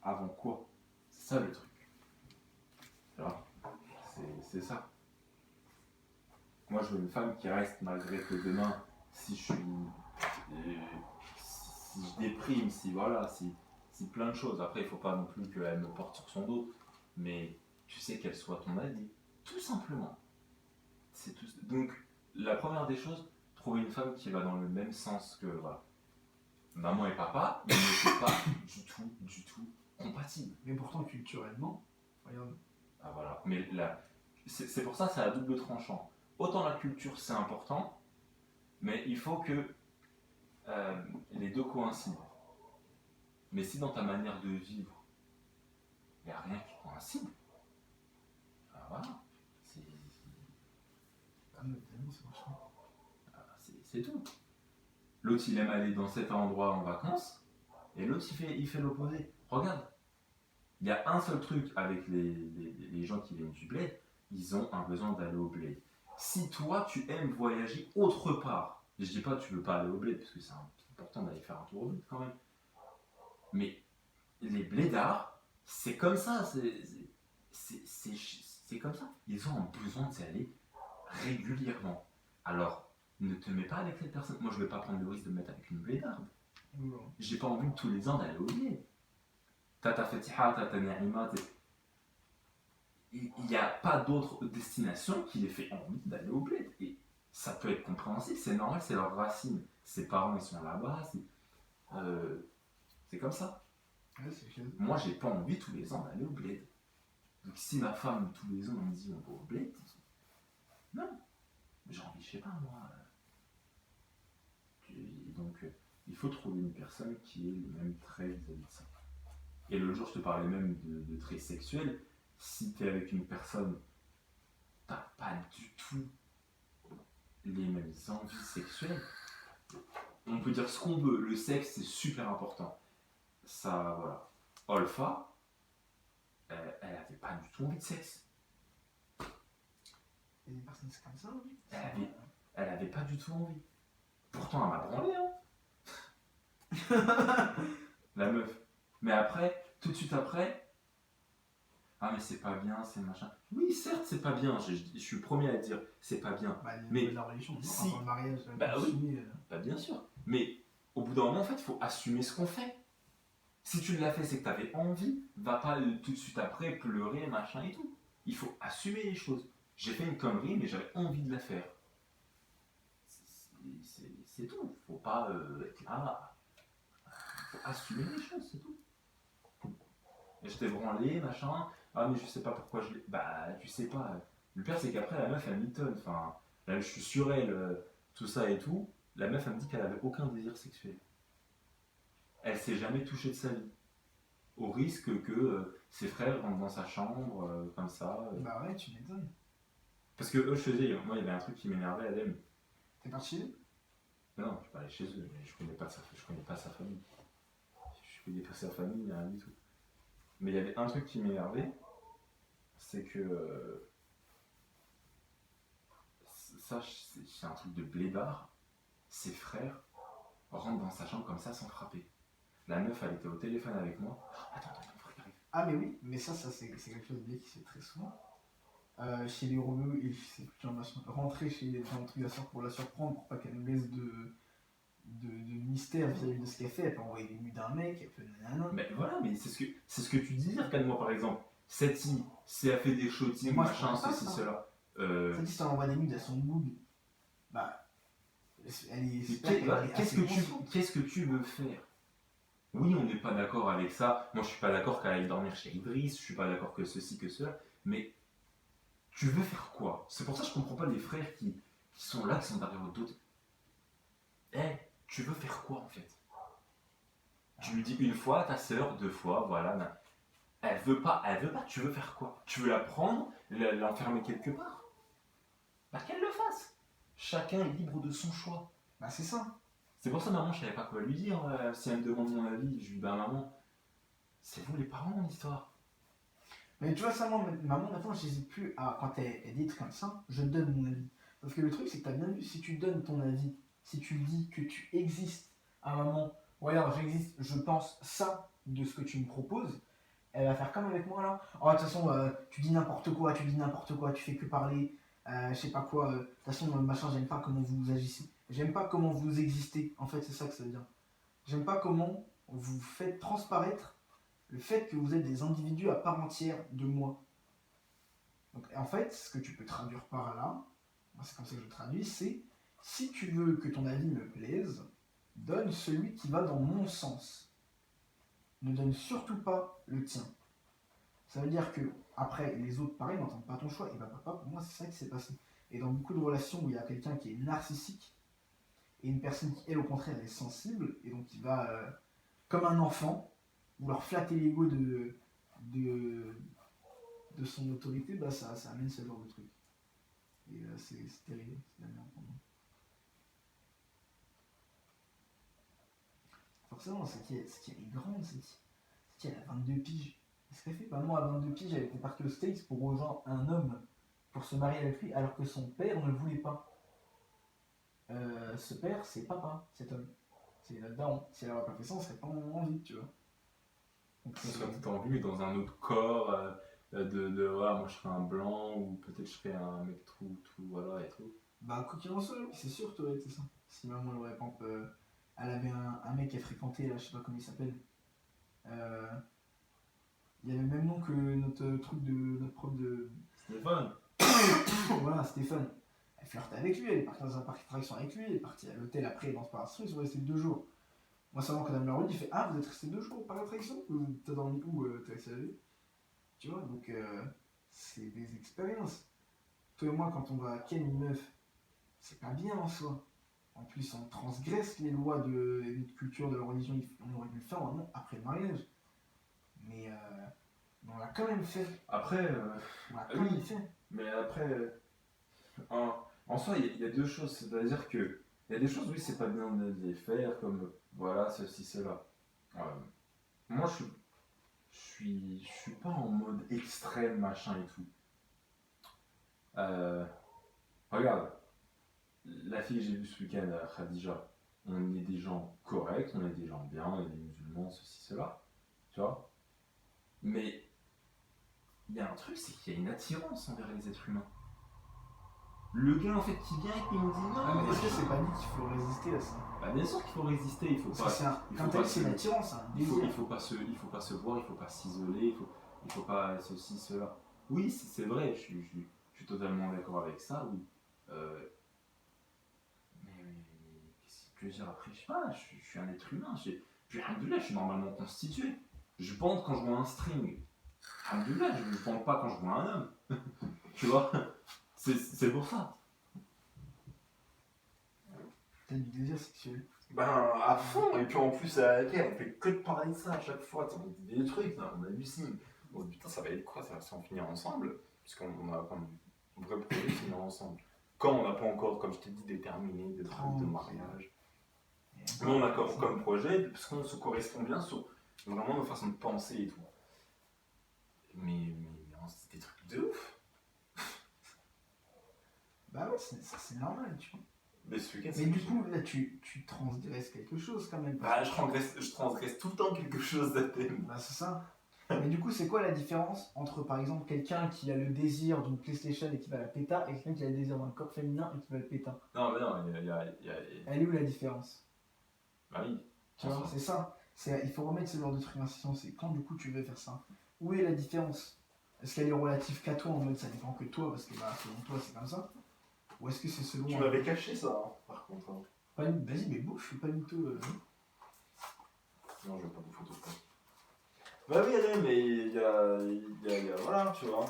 avant quoi? C'est ça le truc. Tu vois, c'est ça. Moi, je veux une femme qui reste malgré que demain, si je suis, si je déprime, si plein de choses. Après, il faut pas non plus qu'elle me porte sur son dos, mais tu sais qu'elle soit ton allié, tout simplement. C'est tout. Donc, la première des choses, trouver une femme qui va dans le même sens que voilà, maman et papa, ils n'étaient pas du tout compatibles. Mais pourtant, culturellement, regarde. Ah voilà. Mais là, c'est pour ça, c'est à double tranchant. Autant la culture, c'est important, mais il faut que les deux coïncident. Mais si dans ta manière de vivre, il n'y a rien qui coïncide, ah voilà, Ah, mais évidemment, c'est marrant. c'est tout. L'autre, il aime aller dans cet endroit en vacances, et l'autre, il fait l'opposé. Regarde, il y a un seul truc avec les gens qui viennent du bled, ils ont un besoin d'aller au bled. Si toi, tu aimes voyager autre part, je dis pas que tu veux pas aller au bled, parce que c'est important d'aller faire un tour au bled quand même, mais les blédards, c'est comme ça, c'est comme ça. Ils ont besoin d'y aller régulièrement. Alors, ne te mets pas avec cette personne. Moi, je vais pas prendre le risque de me mettre avec une blédarde. Non. J'ai pas envie tous les ans d'aller au bled. T'as ta Fatiha, t'as ta Naïma, il n'y a pas d'autre destination qui les fait envie d'aller au bled. Et ça peut être compréhensible, c'est normal, c'est leur racine. Ses parents, ils sont là-bas, c'est comme ça. Ouais, c'est clair. Moi, j'ai pas envie tous les ans d'aller au bled. Donc si ma femme, tous les ans, me dit on va au bled, non. J'ai envie, je sais pas, moi. Donc, il faut trouver une personne qui ait les mêmes traits vis-à-vis de ça. Et le jour, je te parlais même de traits sexuels. Si tu es avec une personne, t'as pas du tout les mêmes envies sexuelles. On peut dire ce qu'on veut, le sexe c'est super important. Ça, voilà. Olfa, elle avait pas du tout envie de sexe. Il y a des personnes, c'est comme ça, oui. Elle avait pas du tout envie. Pourtant, elle m'a branlé, la meuf. Mais après, tout de suite après, ah mais c'est pas bien, c'est machin. Oui, certes, c'est pas bien. Je suis le premier à dire, c'est pas bien. Bah, mais la religion, si, le mariage, bah oui, bah bien sûr. Mais au bout d'un moment, en fait, il faut assumer ce qu'on fait. Si tu l'as fait, c'est que tu avais envie. Va pas tout de suite après pleurer, machin et tout. Il faut assumer les choses. J'ai fait une connerie, mais j'avais envie de la faire. C'est tout. Faut pas être là. Faut assumer les choses, c'est tout. Et je t'ai branlé, machin. Ah, mais je sais pas pourquoi je l'ai. Bah, tu sais pas. Le pire, c'est qu'après, la meuf, elle mitonne. Enfin, là, je suis sur elle, tout ça et tout. La meuf, elle me dit qu'elle avait aucun désir sexuel. Elle s'est jamais touchée de sa vie. Au risque que ses frères rentrent dans sa chambre, comme ça. Bah ouais, tu m'étonnes. Parce que eux, je faisais, moi, il y avait un truc qui m'énervait à Adem. T'es parti? Non, je suis pas allé chez eux, mais je connais pas sa famille. Je connais pas sa famille, rien du tout. Mais il y avait un truc qui m'énervait, c'est que ça, c'est un truc de blédard. Ses frères rentrent dans sa chambre comme ça sans frapper. La meuf, elle était au téléphone avec moi. Attends, mon frère arrive. Ah mais oui, mais ça c'est quelque chose de bien qui se fait très souvent. Chez les Romeaux, c'est plutôt rentrer dans le truc pour la surprendre, pour pas qu'elle nous laisse de mystère vis-à-vis de ce qu'elle fait. Elle peut envoyer des nudes d'un mec, elle peut nanana. Mais voilà, mais c'est ce que tu dis, regarde-moi par exemple. Cette fille, si elle fait des shootings, Moi, machin, je comprends pas ceci, ça. cela. Ça dit si t'en envoies des nudes à son boug, bah. Qu'est-ce que tu veux faire? Oui, on n'est pas d'accord avec ça. Moi, je suis pas d'accord qu'elle aille dormir chez Idriss. Je suis pas d'accord que ceci, que cela. Mais tu veux faire quoi? C'est pour ça que je comprends pas les frères qui sont là, qui sont derrière d'autres. Tu veux faire quoi en fait? Tu lui dis une fois, ta sœur, deux fois, voilà. Elle veut pas, tu veux faire quoi? Tu veux la prendre, l'enfermer quelque part? Bah qu'elle le fasse. Chacun est libre de son choix. Bah c'est ça. C'est pour ça, maman, je savais pas quoi lui dire. Si elle me demande mon avis, je lui dis, bah maman, c'est vous les parents, mon histoire. Mais tu vois, ça, maman, maintenant, j'hésite plus à, quand elle dit des trucs comme ça, je donne mon avis. Parce que le truc, c'est que t'as bien vu, si tu donnes ton avis, si tu dis que tu existes à un moment, ou alors j'existe, je pense ça de ce que tu me proposes, elle va faire comme avec moi là. Oh, de toute façon, tu dis n'importe quoi, tu fais que parler, je sais pas quoi. De toute façon, machin, j'aime pas comment vous agissez. J'aime pas comment vous existez. En fait, c'est ça que ça veut dire. J'aime pas comment vous faites transparaître le fait que vous êtes des individus à part entière de moi. Donc, en fait, ce que tu peux traduire par là, moi c'est comme ça que je traduis, c'est si tu veux que ton avis me plaise, donne celui qui va dans mon sens. Ne donne surtout pas le tien. Ça veut dire que, après, les autres, pareil, n'entendent pas ton choix. Et bah, papa, pour moi, c'est ça qui s'est passé. Et dans beaucoup de relations où il y a quelqu'un qui est narcissique et une personne qui, elle, au contraire, est sensible, et donc qui va, comme un enfant, vouloir flatter l'ego de, de son autorité, bah, ça amène ce genre de truc. Et c'est terrible, c'est la merde pour moi. Forcément, c'est qu'elle est grande, c'est qu'elle a 22 piges. Qu'est-ce qu'elle fait? Bah, moi, à 22 piges, elle était partie aux States pour rejoindre un homme pour se marier avec lui, alors que son père ne le voulait pas. Ce père, c'est papa, cet homme. C'est notre daron. Si elle n'aurait pas fait ça, on serait pas en vie, tu vois. Donc, On serait peut-être en vie, mais dans un autre corps, voilà, moi je serais un blanc, ou peut-être je serais un mec tout, voilà, et tout. Bah, quoi qu'il en soit, oui, c'est sûr que t'aurais été ça. Si maman elle aurait pas. Elle avait un mec qu'elle fréquentait, là, je sais pas comment il s'appelle. Il avait le même nom que notre truc de. Notre prof de. Stéphane. Voilà, Stéphane. Elle flirtait avec lui, elle est partie dans un parc d'attractions avec lui, elle est partie à l'hôtel après dans ce parc d'attractions, ils sont restés 2 jours. Moi, seulement quand elle me l'a redit, il fait ah, vous êtes restés 2 jours au parc d'attractions? T'as dormi où? T'as resté la vie? Tu vois, donc c'est des expériences. Toi et moi, quand on va à Ken une meuf, c'est pas bien en soi. En plus, on transgresse les lois de notre culture, de la religion. On aurait dû le faire vraiment après le mariage. Mais on l'a quand même fait. Après, On l'a quand même fait. mais après, en soi, il y a 2 choses. C'est-à-dire que, il y a des choses, oui, c'est pas bien de les faire, comme, voilà, ceci, cela. Moi, je suis pas en mode extrême, machin et tout. Regarde, la fille que j'ai vue ce week-end, Khadija, on est des gens corrects, on est des gens bien, on est des musulmans, ceci, cela, tu vois. Mais il y a un truc, c'est qu'il y a une attirance envers les êtres humains. Le gars en fait qui vient et qui nous dit non. Ah, mais est-ce que c'est pas dit qu'il faut résister à ça? Bah bien sûr qu'il faut résister, il faut pas. Quand t'as dit c'est une attirance, c'est un désir. Il faut pas se voir, il faut pas s'isoler, il faut pas ceci, cela. Oui, c'est vrai, je suis totalement d'accord avec ça, oui. Mais qu'est-ce que je veux dire après? Je sais pas, je suis un être humain. Puis alhamdoulilah, je suis normalement constitué. Je bande quand je vois un string. Alhamdoulilah, je ne bande pas quand je vois un homme. Tu vois? C'est pour ça. T'as du désir sexuel. Ben, à fond, et puis en plus, on fait que de parler de ça à chaque fois. On dit des trucs, on hallucine. Bon, putain, ça va être quoi? Ça va s'en finir ensemble? Puisqu'on a comme un vrai projet de finir ensemble. Quand on n'a pas encore, comme je t'ai dit, déterminé de trucs de mariage. Mais on a comme projet, parce qu'on se correspond bien sur vraiment nos façons de penser et tout. Mais c'est des trucs de ouf. Bah ouais, c'est normal, tu vois. Mais ce week-end, mais du coup, là, tu transgresses quelque chose quand même. Bah, je transgresse tout le temps quelque chose d'Athènes. Bah, c'est ça. Mais du coup, c'est quoi la différence entre, par exemple, quelqu'un qui a le désir d'une PlayStation et qui va la péta, et quelqu'un qui a le désir d'un corps féminin et qui va le péta? Non, mais non, il y a... Elle est où la différence? Bah oui. Tu vois, c'est ça. Il faut remettre ce genre de truc en question. C'est quand, du coup, tu veux faire ça. Où est la différence? Est-ce qu'elle est relative qu'à toi, en mode ça dépend que de toi, parce que bah, selon toi, c'est comme ça? Ou est-ce que c'est selon... Tu m'avais caché ça, hein, par contre. Hein. Vas-y, mais bouffe, je suis pas du tout... Non, je veux pas de photos de toi. Bah oui, mais il y a... Voilà, tu vois.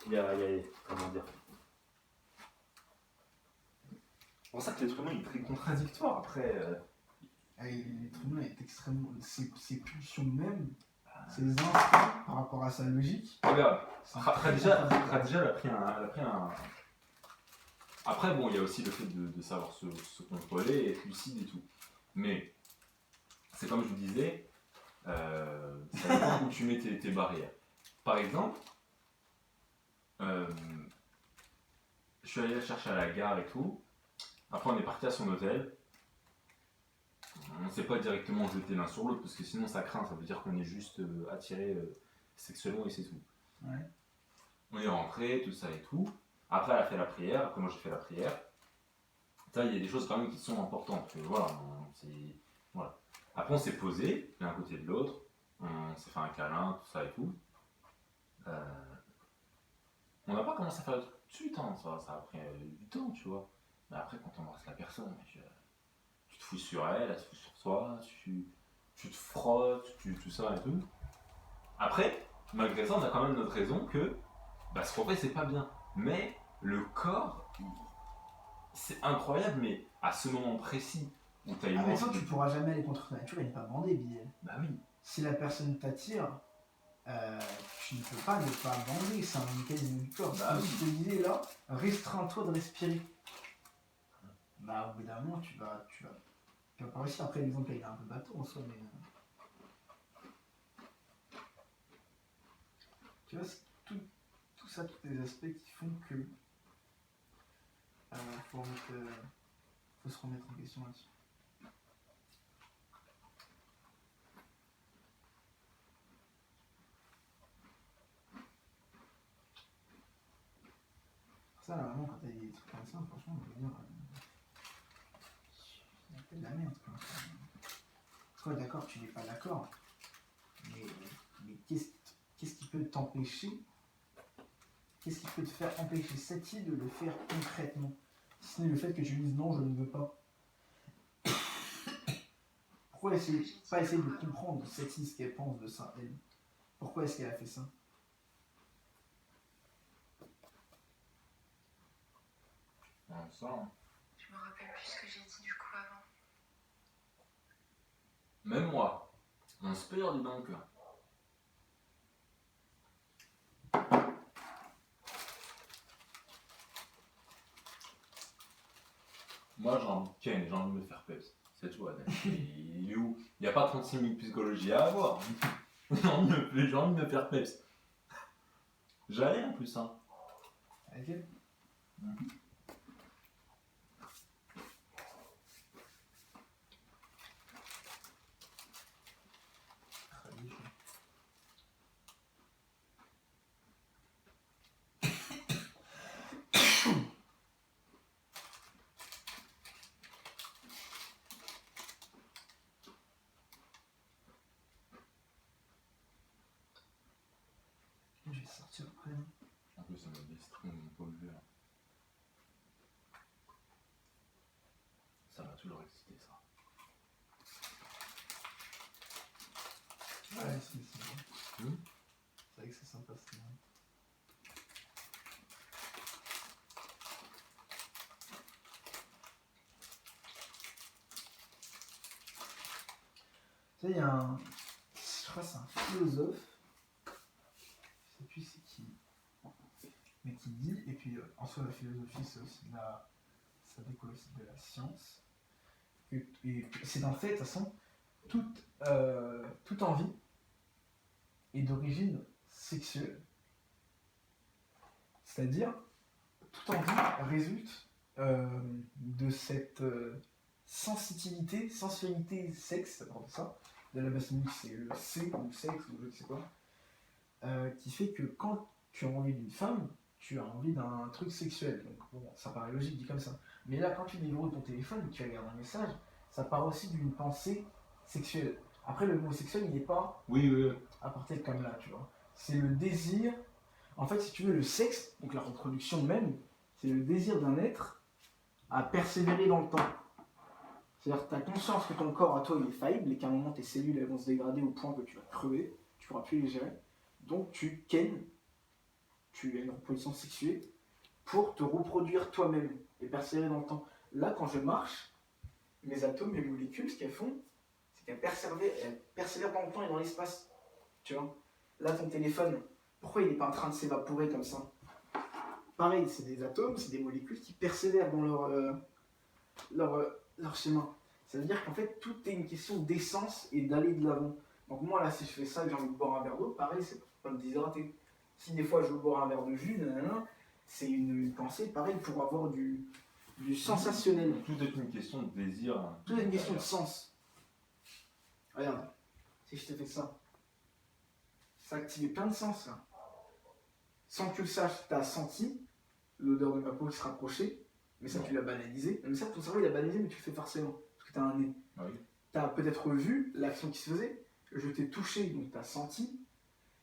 Il y a... Comment dire? C'est pour ça que l'être humain est très contradictoire. Après... L'être humain est extrêmement... Ses pulsions même... Ses instincts par rapport à sa logique. Regarde, Khadija, elle a pris un... Après, bon, il y a aussi le fait de savoir se contrôler, être lucide et tout. Mais, c'est comme je vous disais, ça dépend où tu mets tes barrières. Par exemple, je suis allé la chercher à la gare et tout. Après, on est parti à son hôtel. On s'est pas directement jeté l'un sur l'autre, parce que sinon ça craint, ça veut dire qu'on est juste attiré sexuellement et c'est tout. Ouais. On est rentré, tout ça et tout. Après, elle a fait la prière, après moi j'ai fait la prière. Ça, il y a des choses quand même qui sont importantes. Voilà, voilà. Après, on s'est posé l'un à côté de l'autre, on s'est fait un câlin, tout ça et tout. On n'a pas commencé à faire le truc tout de suite, hein. Ça a pris du temps, tu vois. Mais après, quand on embrasse la personne, tu te fous sur elle, elle se fout sur toi, tu te frottes, tout ça et tout. Après, malgré ça, on a quand même notre raison que ce qu'on fait, c'est pas bien. Mais le corps, c'est incroyable, mais à ce moment précis où tu as une mais ça, tu pourras jamais aller contre ta nature et ne pas bander, Bilal. Bah oui. Si la personne t'attire, tu ne peux pas ne pas bander, c'est un mécanisme du corps. Bah Je te disais là, restreins-toi de respirer. Bah au bout d'un moment, tu vas pas réussir. Après, l'exemple, il est un peu bateau en soi, mais... Tu vois, c'est tout ça, tous les aspects qui font que... faut se remettre en question là-dessus. Ça, vraiment, quand t'as des trucs comme ça, franchement, je veux dire... c'est un peu de la merde, quoi. Toi, d'accord, tu n'es pas d'accord, mais qu'est-ce qui peut t'empêcher? Qu'est-ce qui peut te faire empêcher cette idée de le faire concrètement? Si ce n'est le fait que tu dises non, je ne veux pas. Pourquoi pas essayer de comprendre cette idée, ce qu'elle pense de ça, elle? Pourquoi est-ce qu'elle a fait ça? Ça, hein. Je me rappelle plus ce que j'ai dit du coup avant. Même moi, on se perd dans le cœur. Moi, j'ai envie de me faire peps. C'est tout, Adèle. Il est où? Il n'y a pas 36 000 psychologies à avoir. J'ai envie de me faire peps. J'allais en plus, hein. Avec elle? Je vais sortir après. En plus, ça me distrait mon pauvre là. Ça m'a toujours excité, ça. Ouais, c'est bon. C'est vrai que c'est sympa, c'est bien. Tu sais, il y a un... Je crois que c'est un philosophe. Je sais plus c'est qui. Mais qui dit, et puis en soi la philosophie c'est aussi ça découle aussi de la science. Et c'est en fait, de toute façon, toute envie est d'origine sexuelle. C'est-à-dire, toute envie résulte de cette sensibilité, sensualité, sexe, ça parle de ça. De la basilique, c'est le C ou le sexe ou je ne sais quoi. Qui fait que quand tu as envie d'une femme, tu as envie d'un truc sexuel. Donc bon, ça paraît logique dit comme ça. Mais là, quand tu déverrouilles ton téléphone et que tu regardes un message, ça part aussi d'une pensée sexuelle. Après, le mot sexuel, il n'est pas apporté comme là, tu vois. C'est le désir. En fait, si tu veux, le sexe, donc la reproduction même, c'est le désir d'un être à persévérer dans le temps. C'est-à-dire que tu as conscience que ton corps à toi il est faillible et qu'à un moment tes cellules elles vont se dégrader au point que tu vas crever, tu ne pourras plus les gérer. Donc tu kennes, tu as une reproduction sexuée pour te reproduire toi-même et persévérer dans le temps. Là, quand je marche, mes atomes, mes molécules, ce qu'elles font, c'est qu'elles persévèrent dans le temps et dans l'espace. Tu vois? Là, ton téléphone, pourquoi il n'est pas en train de s'évaporer comme ça? Pareil, c'est des atomes, c'est des molécules qui persévèrent dans leur schéma. Ça veut dire qu'en fait, tout est une question d'essence et d'aller de l'avant. Donc moi, là, si je fais ça et que j'ai envie de boire un verre d'eau, pareil, c'est pour pas me déshydrater. Si des fois je veux boire un verre de jus, c'est une pensée, pareil, pour avoir du sensationnel. Tout est une question de désir. Tout est une question de sens. Regarde, si je t'ai fait ça, ça a activé plein de sens là. Sans que tu le saches, tu as senti l'odeur de ma peau se rapprocher, mais ça Non. tu l'as banalisé. Mais ça, ton cerveau il a banalisé, mais tu le fais forcément, parce que tu as un nez. Oui. Tu as peut-être vu l'action qui se faisait, je t'ai touché, donc tu as senti.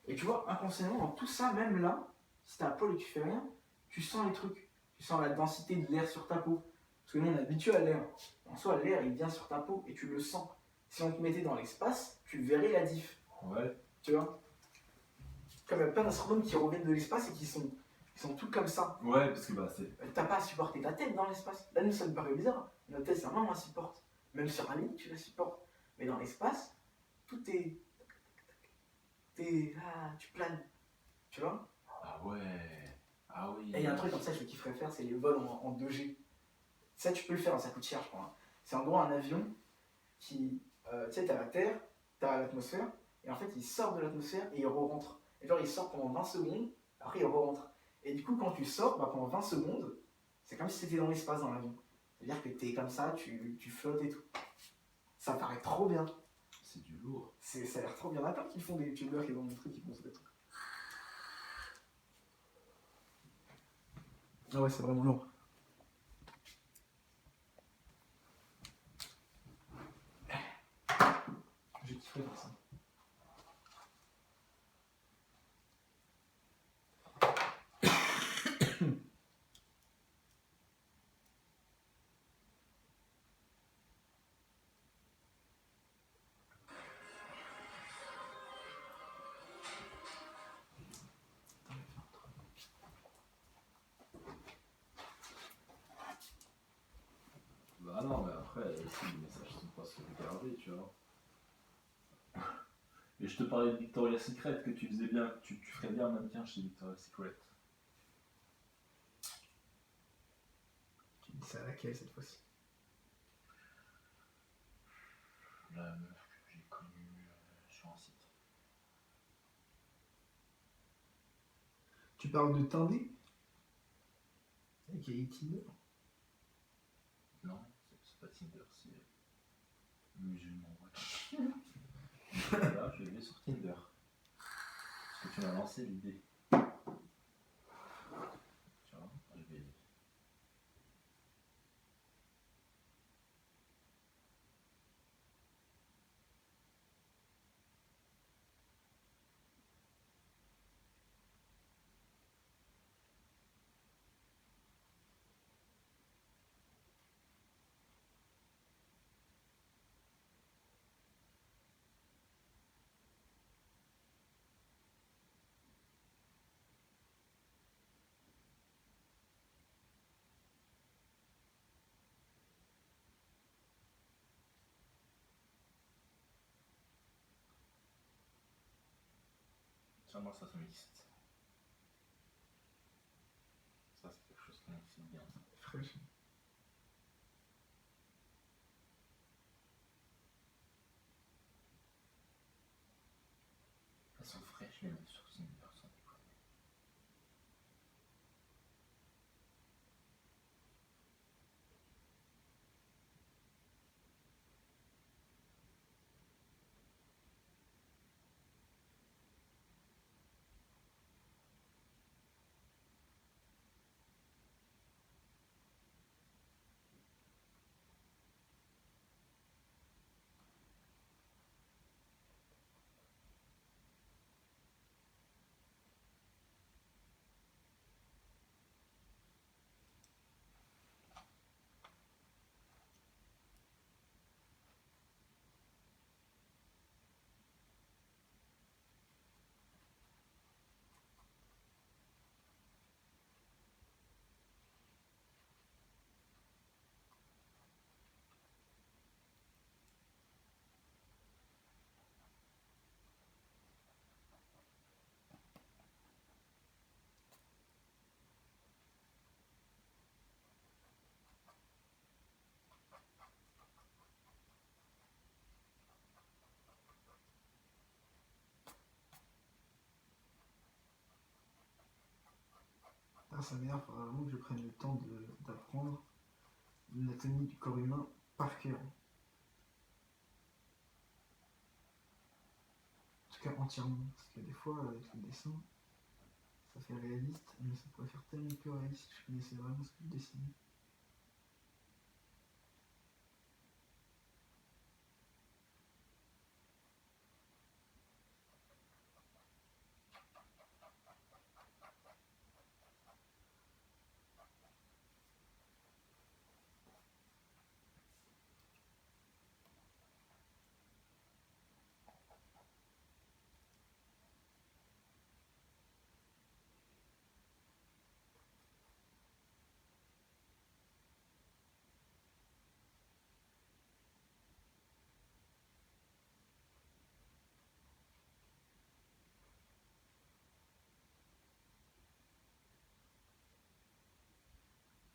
Et tu vois, inconsciemment, dans tout ça, même là, si t'as la poil et que tu fais rien, tu sens les trucs. Tu sens la densité de l'air sur ta peau. Parce que nous, on est habitué à l'air. En soi, l'air, il vient sur ta peau et tu le sens. Si on te mettait dans l'espace, tu verrais la diff. Ouais. Tu vois? Comme il y a plein d'astronomes qui reviennent de l'espace et qui sont tout comme ça. Ouais, parce que bah c'est. T'as pas à supporter ta tête dans l'espace. Là, nous, ça me paraît bizarre. Notre tête, c'est vraiment, on la supporte. Même sur la ligne, tu la supportes. Mais dans l'espace, tout est. Tu planes. Tu vois? Ah ouais. Ah oui. Et il y a un truc comme ça, je kifferais faire, c'est les vols en 2G. Ça, tu peux le faire, ça coûte cher, je crois. C'est en gros un avion qui. Tu sais, t'as la Terre, t'as l'atmosphère, et en fait, il sort de l'atmosphère et il re-rentre. Et genre, il sort pendant 20 secondes, après, il re-rentre. Et du coup, quand tu sors, bah, pendant 20 secondes, c'est comme si t'étais dans l'espace dans l'avion. C'est-à-dire que t'es comme ça, tu flottes et tout. Ça paraît trop bien. C'est du lourd. Ça a l'air trop bien. Il y en a plein qui font des youtubeurs qui vont montrer qu'ils font ça. Ah ouais, c'est vraiment lourd. J'ai kiffé faire ça. Bah non, mais après, si les messages sont pas sauvegardés, tu vois. Et je te parlais de Victoria's Secret, que tu faisais bien, tu ferais bien maintien chez Victoria's Secret. Tu dis ça à laquelle cette fois-ci? La meuf que j'ai connue sur un site. Tu parles de Tindé? Avec Tinder? Non, c'est pas Tinder, c'est musulman. Voilà, je vais sur Tinder. Parce que tu m'as lancé l'idée. Tu vois, je vais. Tiens, moi ça m'excite. Ça c'est quelque chose qui m'excite bien. Fraîche. Elles sont fraîches les meufs sur Tinder, sans déconner. Ah, ça m'énerve, faudra vraiment que je prenne le temps d'apprendre l'anatomie du corps humain par cœur. tout cas entièrement. Parce que des fois, avec le dessin, ça fait réaliste, mais ça pourrait faire tellement plus réaliste si je connaissais vraiment ce que je dessinais.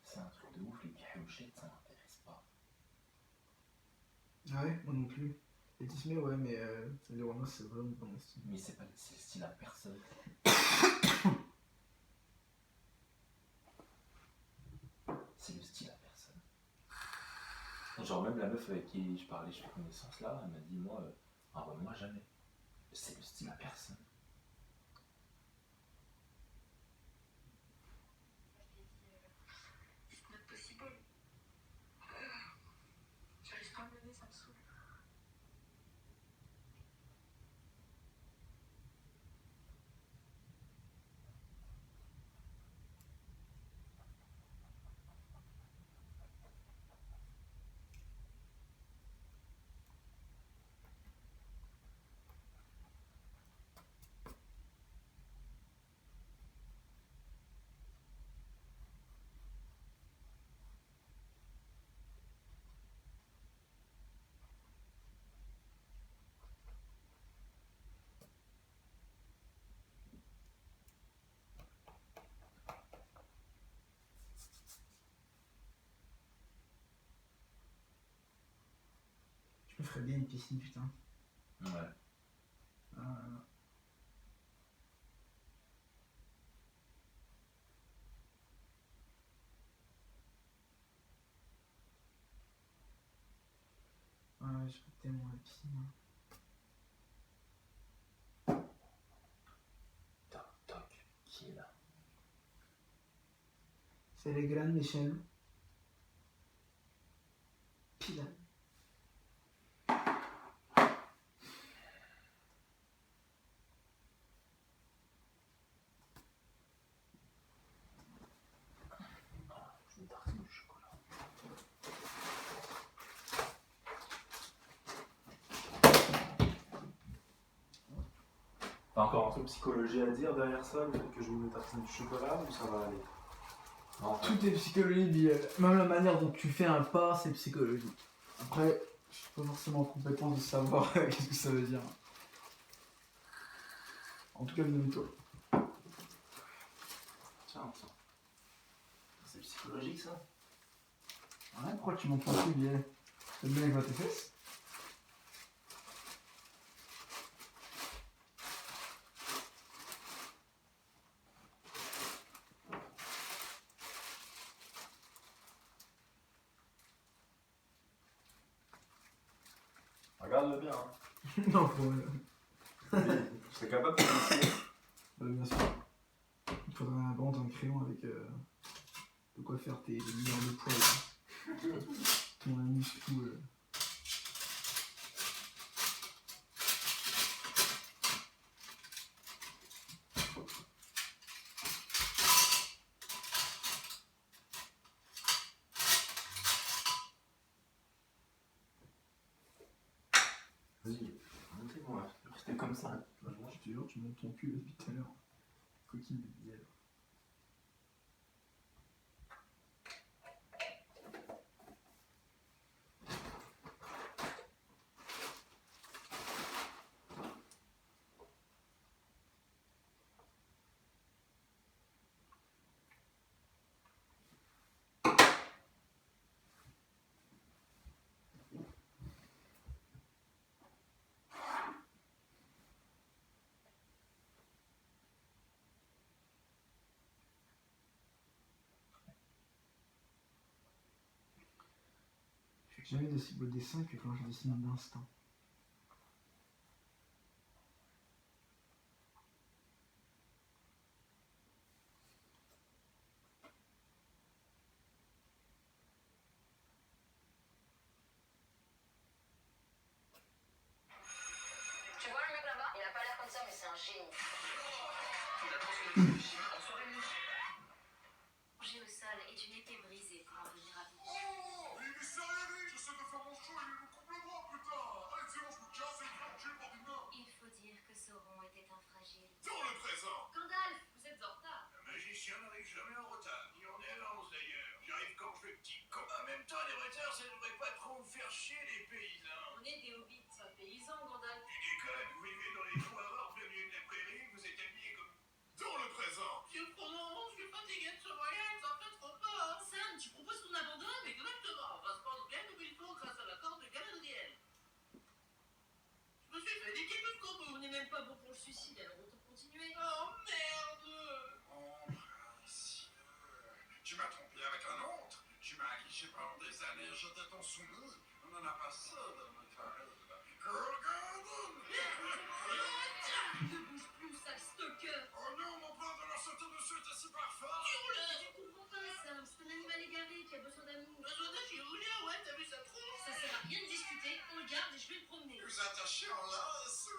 C'est un truc de ouf, les cahuchettes, ça m'intéresse pas. Ah ouais, moi non plus. Les Disney, ouais, mais les Renoir, c'est vraiment pas mon style. Mais c'est le style à personne. C'est le style à personne. Genre même la meuf avec qui je parlais, je fais connaissance là, elle m'a dit moi, ah bah moi jamais. C'est le style à personne. It's not possible. J'arrive pas à me lever, ça me saoule. Je me ferais bien une piscine, putain. Ouais. Ouais, je ferais tellement la piscine. Toc toc, qui est là? C'est les grandes Michel. Pile. Je vais tartiner du chocolat. T'as encore un truc psychologie à dire derrière ça, le fait que je vais me tartiner du chocolat ou ça va aller? Non, Tout est psychologie, Biel. Même la manière dont tu fais un pas, c'est psychologique. Après, je suis pas forcément compétent de savoir qu'est-ce que ça veut dire. En tout cas, vis-à-vis-toi. Tiens. C'est psychologique ça? Ouais, pourquoi tu montes pas dessus, Biel? T'aimes bien avec tes fesses? Regarde-le bien. Hein. Non, faut... Je serais capable de dessiner. bien sûr. Il faudrait inventer un crayon avec de quoi faire tes milliards de poils. Ton anus tout. Vas-y, montez-moi. Restez comme ça. Je te jure, tu montes ton cul depuis tout à l'heure. Coquine de Biel. Je fais jamais d'aussi beau dessin que quand je dessine d'instinct. c'est un génie. Il a transformé ses chimie en soirée mousse. J'ai au sol et d'une épée brisée pour en venir à bout. Oh, mais sérieux, Rick, j'essaie de faire mon show et il me coupe le bras, putain. Allez, c'est bon, je me casse et je vais me tuer par une main. Il faut dire que Sauron était un fragile. Dans le présent. Gandalf, vous êtes en retard. Un magicien n'arrive jamais en retard. Il en est avance d'ailleurs. J'arrive quand je vais petit con. En même temps, les retards, ça devrait pas trop vous faire chier, les paysans. On est des hobbits, paysans, Gandalf. Tu déconnes, vous vivez dans les trous rares plein milieu de la prairie, vous êtes habillés comme... Dans le présent. Je suis fatigué de ce voyage, ça fait trop peur. Sam, tu proposes qu'on abandonne? Exactement. On va se prendre bien comme il faut grâce à l'accord de Galadriel. Je me suis fait niquer jusqu'au bout. On n'est même pas bon pour le suicide, alors autant continuer. Oh merde. Oh, précieux. Tu m'as trompé avec un autre. Tu m'as aguiché pendant des années, je t'attends soumis. On n'en a pas ça dans notre rêve. Girl Garden. Ne bouge plus, sale stalker. Oh non, mon plan de leur sauter dessus était si parfait. Tu comprends pas, Sam, c'est un animal égaré qui a besoin d'amour. Besoin de chirurgien, ouais, t'as vu sa tronche? Ça sert à rien de discuter, on le garde et je vais le promener. Plus attaché en lace.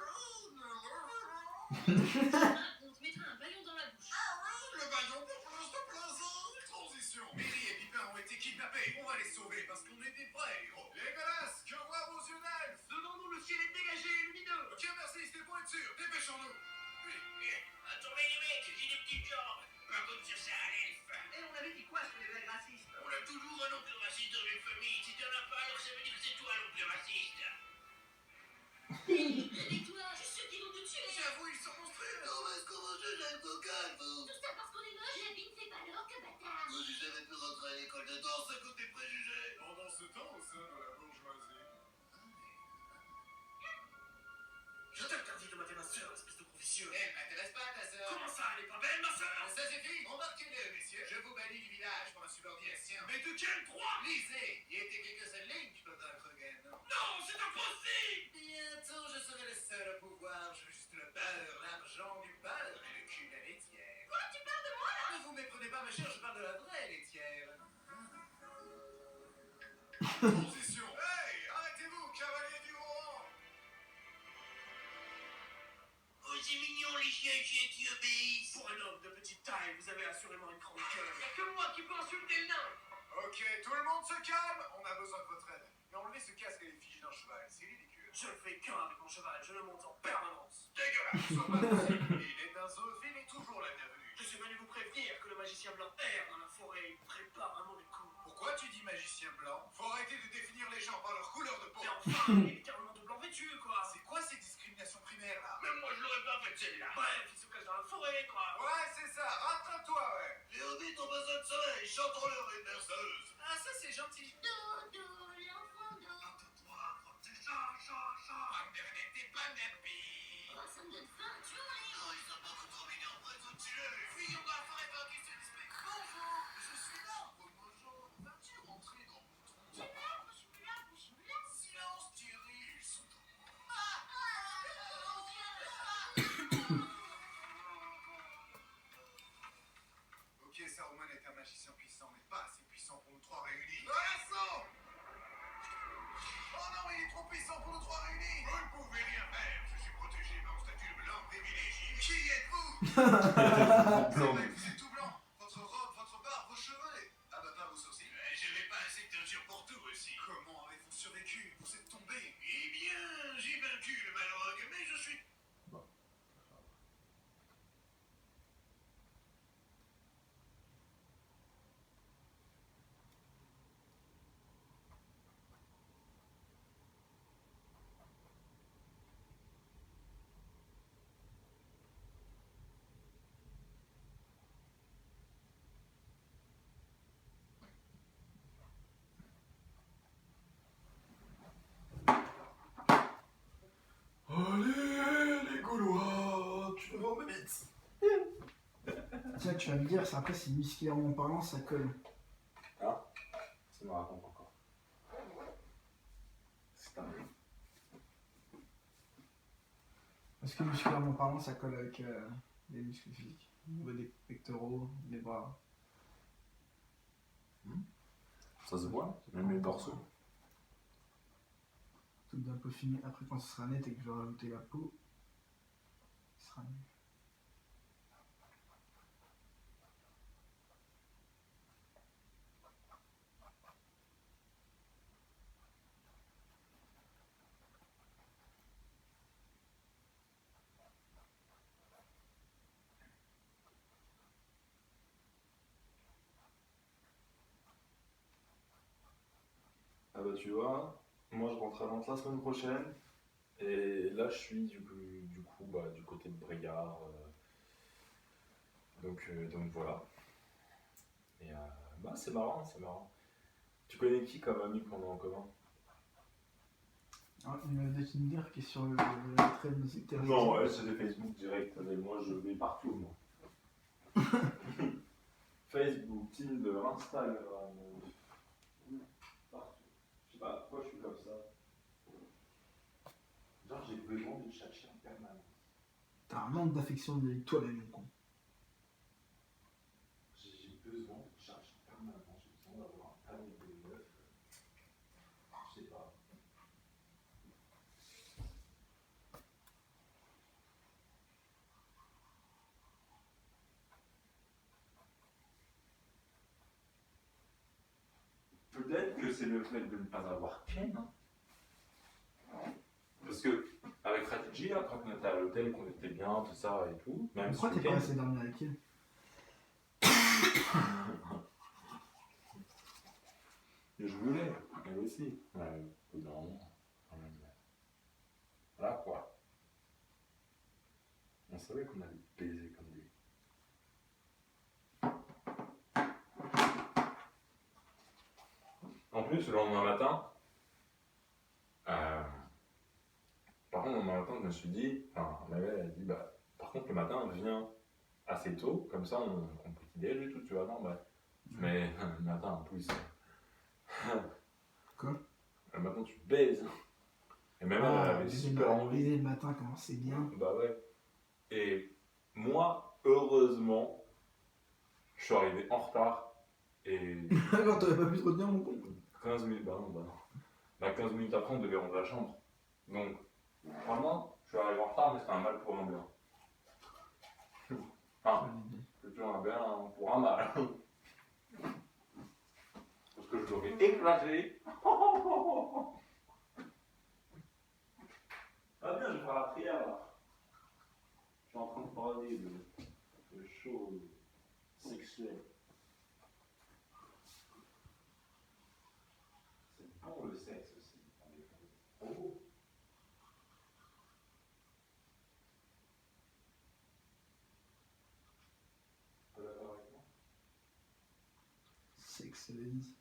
On te mettra un ballon dans la bouche. Ah oui, le baillon pour plus de plaisir. Transition. Merry et Pippin ont été kidnappés. On va les sauver parce qu'on est des vrais héros. Légolas, que voient vos yeux d'elfe? Devant nous, le ciel est dégagé et lumineux. Ok, merci, c'était pour être sûr. Dépêchons-nous. Attendez les mecs, j'ai des petites jambes. Par contre, sur ça, l'elfe. Et on avait dit quoi sur les blagues racistes? On a toujours un oncle raciste dans les familles. Si t'en as pas, alors ça veut dire que c'est toi l'oncle raciste. Et toi, je suis sûr qu'ils vont nous tuer. J'avoue, ils sont monstrueux. Non, mais comment je gère ton calme? Tout ça parce qu'on est moche, la vie ne fait pas l'or que bâtard. Moi, j'ai jamais pu rentrer à l'école de danse à cause des préjugés. Pendant ce temps, au sein de la bourgeoisie. Je t'interdis de mater ma soeur, espèce de gros vicieux. Elle m'intéresse pas, ta sœur. Comment ça, elle est pas belle, ma soeur? Ça suffit. Embarquez-le, messieurs. Je vous bannis du village pour insubordination. Mais de quel droit? Lisez. Il y a été quelques seules lignes qui peuvent être gaines. Non, c'est impossible. Bientôt, je serai le seul au pouvoir. Je veux juste le beurre, l'argent du beurre et le cul de la laitière. Quoi, tu parles de moi là? Ne vous méprenez pas, ma chère, je parle de la vraie laitière. Position. Hey, arrêtez-vous, cavalier du roi. Oh, c'est mignon, les chiens qui obéissent. Pour un homme de petite taille, vous avez assurément une grande gueule. Y'a que moi qui peux insulter le nain. Ok, tout le monde se calme. On a besoin de votre aide. Et enlevez ce casque à l'effigie d'un cheval, c'est ridicule. Je ne fais qu'un avec mon cheval, je le monte en permanence. Dégueulasse, sois pas possible. Il est un zoophile et toujours la bienvenue. Je suis venu vous prévenir que le magicien blanc erre dans la forêt et prépare un mauvais coup. Pourquoi tu dis magicien blanc? Faut arrêter de définir les gens par leur couleur de peau. Mais enfin, il est littéralement de blanc vêtu, quoi. C'est quoi ces discriminations primaires là? Même moi, je l'aurais pas fait celle-là. Bref, il se cache dans la forêt, quoi. Ouais, c'est ça, rattrape-toi, ouais. Les hobbits ont besoin de soleil, chantons-leur une berceuse. Ah, ça c'est gentil. Dodo, l'enfant d'eau. Toi, petit chat. T'es pas nappy. Oh, ça me donne faim, tu vois. Oh, ils sont beaucoup trop mignons pour être tués. Fuyons dans la forêt par qui se respecte. Bonjour, je suis là. Bonjour, vas-tu rentrer dans mon tronc? Silence, Thierry, ils sont Ok, Saruman est un magicien puissant, mais pas assez puissant pour nous trois réunis. Vincent! Oh non, il est trop puissant pour nous trois réunis! Vous ne pouvez rien faire, je suis protégé par mon statut de blanc privilégié. Qui êtes-vous? C'est vrai que vous êtes tout blanc. Votre robe, votre barbe, vos cheveux. Ah bah pas vos sourcils. J'avais pas assez de teinture pour tout aussi. Comment avez-vous survécu? Vous êtes tombé. Eh bien, j'ai vaincu le Balrog, mais je suis... Allez, les Gaulois, tu vas me mettre. Tiens, tu vas me dire, après, c'est musculairement parlant, ça colle. Ah, ça me raconte encore. C'est un... Parce que musculairement parlant, ça colle avec les muscles physiques. Au niveau des pectoraux, des bras. Ça se voit, même les dorsaux. Tout d'un peu fini. Après, quand ce sera net et que je vais rajouter la peau, sera mieux. Ah bah tu vois, moi je rentre à Nantes la semaine prochaine. Et là je suis du côté de Brégard. Donc voilà. Et bah c'est marrant, c'est marrant. Tu connais qui comme ami qu'on a en commun? Ah, une de Tinder qui est sur le trait de secteur. Non, ouais, c'est des Facebook direct, mais moi je vais partout, moi. Facebook, Tinder, Instagram, partout. Je sais pas pourquoi je suis comme ça. Genre j'ai besoin de chercher en permanence. T'as un manque d'affection de toi-même, mon con. J'ai besoin de chercher en permanence, j'ai besoin d'avoir un panier de meufs. Je sais pas. Peut-être que c'est le fait de ne pas avoir Ken. Parce que, avec Strategy, là, quand on était à l'hôtel, qu'on était bien, tout ça et tout, même Pourquoi ce t'es pas week-end- resté dormir avec elle? Je voulais, elle aussi. Ouais, au bout d'un moment, quand même. Voilà quoi. On savait qu'on allait baiser comme des. En plus, le lendemain matin, par contre, le lendemain matin, je me suis dit, enfin, ma mère, elle a dit, bah, par contre, le matin, viens assez tôt, comme ça, on peut déj et tout, tu vois, non, bah. Mais le matin, en plus. Quoi? Le matin, tu baises. Et même elle, elle avait super envie. Baiser le matin, comment c'est bien. Bah ouais. Et moi, heureusement, je suis arrivé en retard. Et Alors t'aurais pas pu te retenir, mon con? 15 minutes, bah non. Bah 15 minutes après, on devait rendre la chambre. Donc, franchement, je suis arrivé en retard, mais c'était un mal pour un bien. Enfin, plutôt un bien pour un mal. Parce que je l'aurais éclaté. Ah bien, je vais faire la prière là. Je suis en train de parler de choses sexuelles. C'est bon le sexe aussi. Oh. Pas d'accord avec moi? Excellence.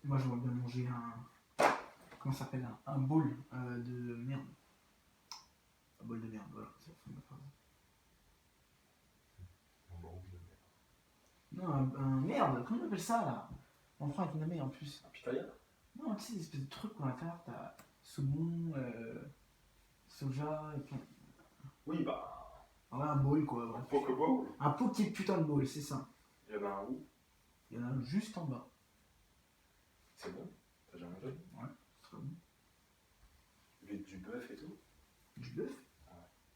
Moi, j'aurais bien mangé comment ça s'appelle, un bowl de merde. Un bol de merde, voilà, c'est la fin de ma phrase. Non, un merde, comment on appelle ça là? On prend avec une amie en plus. Un pitaillard. Non, tu sais, des espèces de trucs qu'on va faire, t'as saumon, soja, et puis. Oui, bah. Ah ouais, un bowl quoi. Un Bref. Pokéball. Un poké putain de bowl, c'est ça. Il y en a un où? Il y en a un juste en bas. C'est bon? T'as déjà mangé? Ouais, c'est très bon. Du bœuf et tout? Du bœuf? Ouais.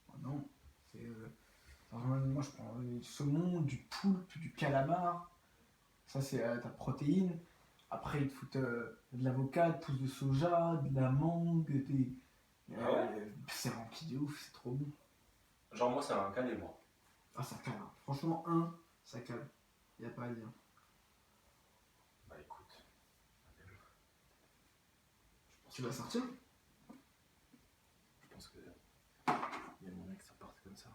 Oh non, c'est. Moi je prends du saumon, du poulpe, du calamar. Ça c'est ta protéine. Après ils te foutent de l'avocat, de pousses de soja, de la mangue, des. Ah ouais? C'est rempli de ouf, c'est trop bon. Genre, moi, ça va me caler, moi. Ah ça cale, hein. Franchement ça cale. Y a pas à dire. Bah écoute. Tu vas sortir? Je pense que. Il y a moyen que ça parte comme ça.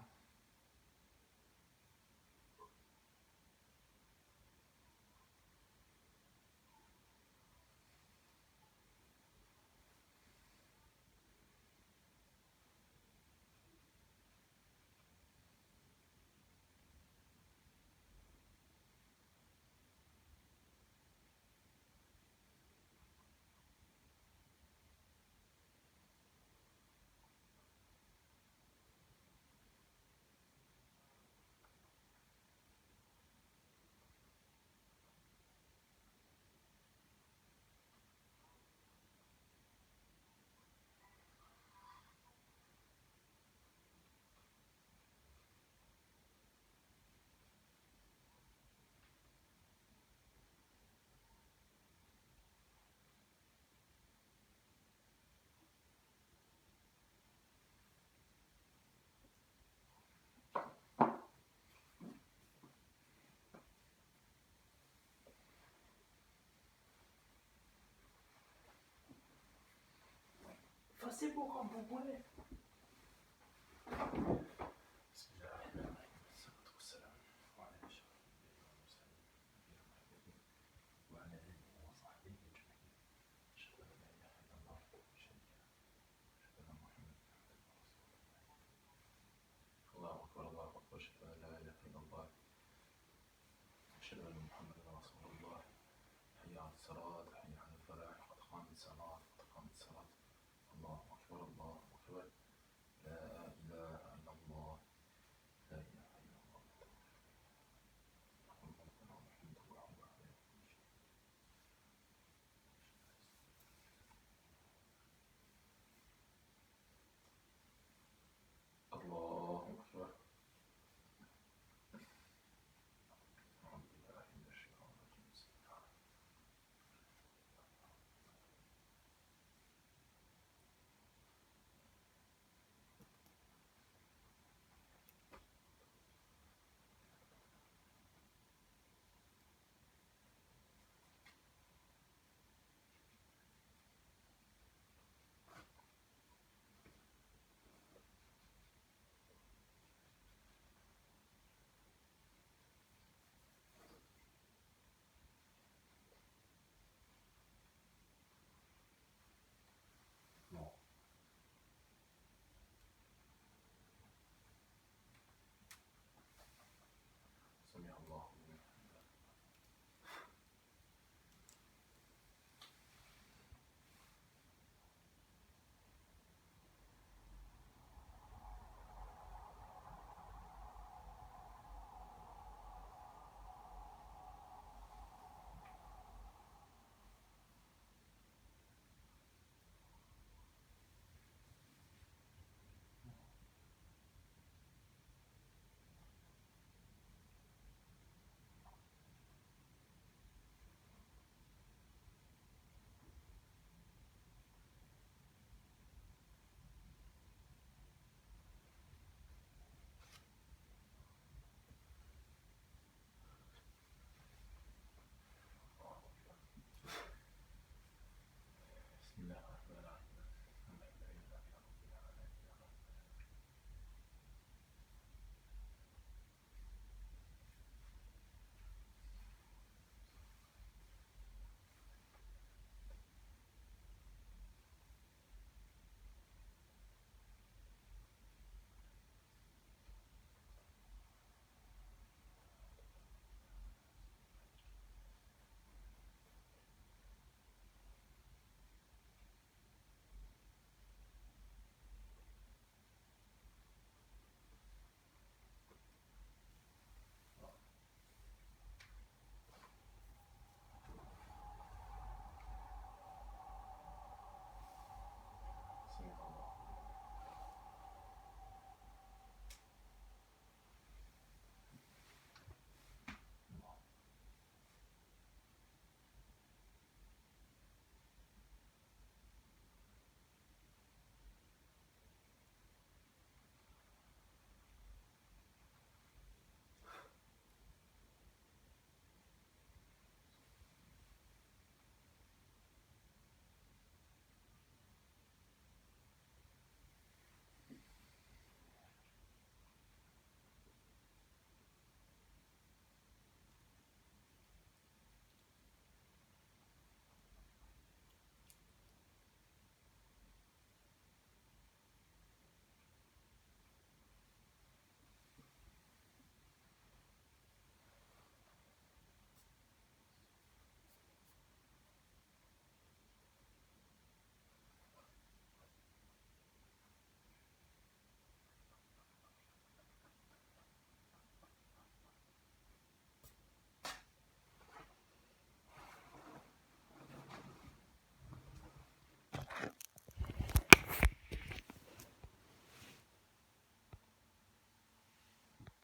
C'est pour quand vous voulez.